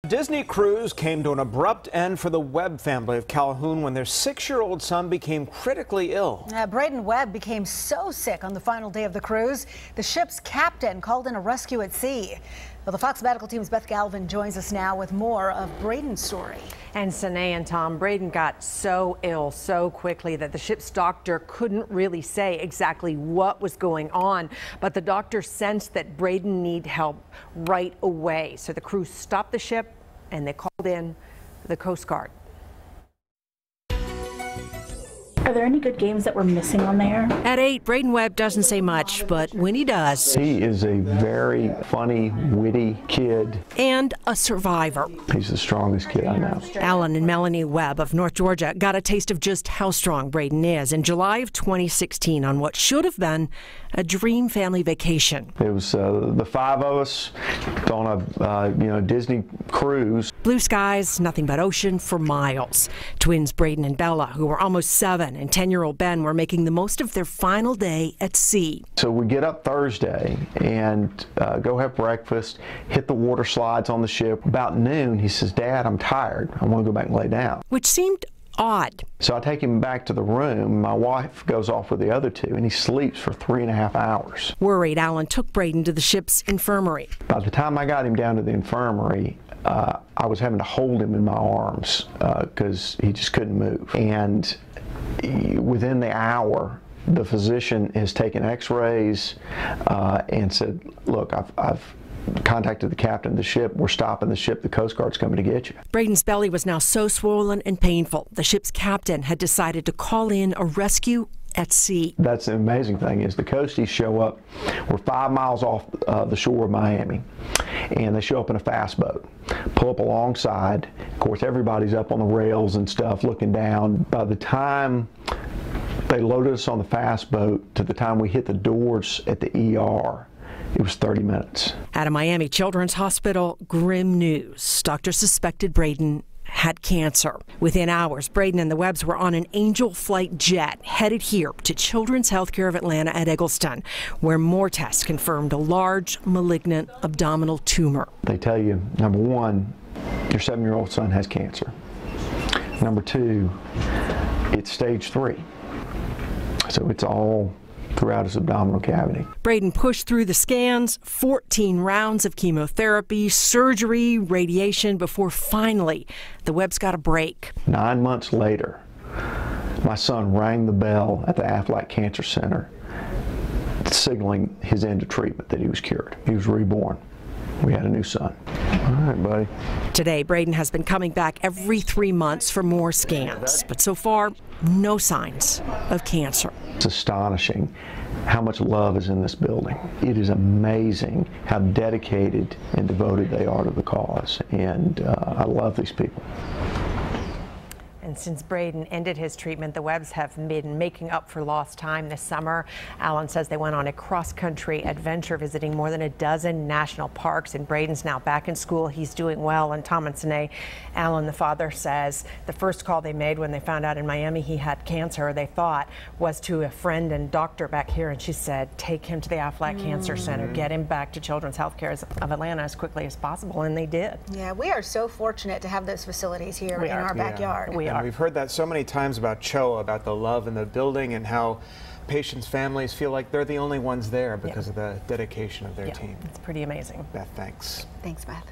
Disney cruise came to an abrupt end for the Webb family of Calhoun when their 6-year-old son became critically ill. Brayden Webb became so sick on the final day of the cruise, the ship's captain called in a rescue at sea. Well, the Fox Medical Team's Beth Galvin joins us now with more of Brayden's story. And Sine and Tom, Brayden got so ill so quickly that the ship's doctor couldn't really say exactly what was going on. But the doctor sensed that Brayden needed help right away. So the crew stopped the ship and they called in the Coast Guard. Are there any good games that we're missing on there? At 8, Brayden Webb doesn't say much, but when he does... He is a very funny, witty kid. And a survivor. He's the strongest kid I know. Allan and Melanie Webb of North Georgia got a taste of just how strong Brayden is in July of 2016 on what should have been a dream family vacation. It was the 5 of us on a Disney cruise. Blue skies, nothing but ocean for miles. Twins Brayden and Bella, who were almost 7, and 10-year-old Ben were making the most of their final day at sea. So we get up Thursday and go have breakfast, hit the water slides on the ship. About noon, he says, "Dad, I'm tired. I want to go back and lay down." Which seemed odd. So I take him back to the room. My wife goes off with the other 2, and he sleeps for 3.5 hours. Worried, Allan took Brayden to the ship's infirmary. By the time I got him down to the infirmary, I was having to hold him in my arms because he just couldn't move. And within the hour, the physician has taken x-rays and said, "Look, I've contacted the captain of the ship. We're stopping the ship. The Coast Guard's coming to get you." Brayden's belly was now so swollen and painful, the ship's captain had decided to call in a rescue at sea. That's the amazing thing is the coasties show up. We're 5 miles off the shore of Miami, and they show up in a fast boat, pull up alongside. Of course, everybody's up on the rails and stuff looking down. By the time they loaded us on the fast boat to the time we hit the doors at the ER, it was 30 minutes. At a Miami Children's Hospital, grim news. Doctors suspected Brayden had cancer. Within hours, Brayden and the Webbs were on an Angel flight jet headed here to Children's Healthcare of Atlanta at Eggleston, where more tests confirmed a large malignant abdominal tumor. They tell you, number 1, your 7-year-old son has cancer. Number 2, it's stage 3. So it's all throughout his abdominal cavity. Brayden pushed through the scans, 14 rounds of chemotherapy, surgery, radiation, before finally the Webbs got a break. 9 months later, my son rang the bell at the Aflac Cancer Center, signaling his end of treatment, that he was cured. He was reborn. We had a new son. All right, buddy. Today, Brayden has been coming back every 3 months for more scans, but so far, no signs of cancer. It's astonishing how much love is in this building. It is amazing how dedicated and devoted they are to the cause, and I love these people. And since Brayden ended his treatment, the Webbs have been making up for lost time this summer. Allan says they went on a cross-country adventure visiting more than a dozen national parks, and Brayden's now back in school. He's doing well. And Tom and Sine, Allan, the father, says the first call they made when they found out in Miami he had cancer, they thought, was to a friend and doctor back here, and she said, take him to the Aflac Cancer Center, get him back to Children's Healthcare of Atlanta as quickly as possible, and they did. Yeah, we are so fortunate to have those facilities here in our backyard. We are. We've heard that so many times about CHOA, about the love in the building and how patients' families feel like they're the only ones there because of the dedication of their team. It's pretty amazing. Beth, thanks. Thanks, Beth.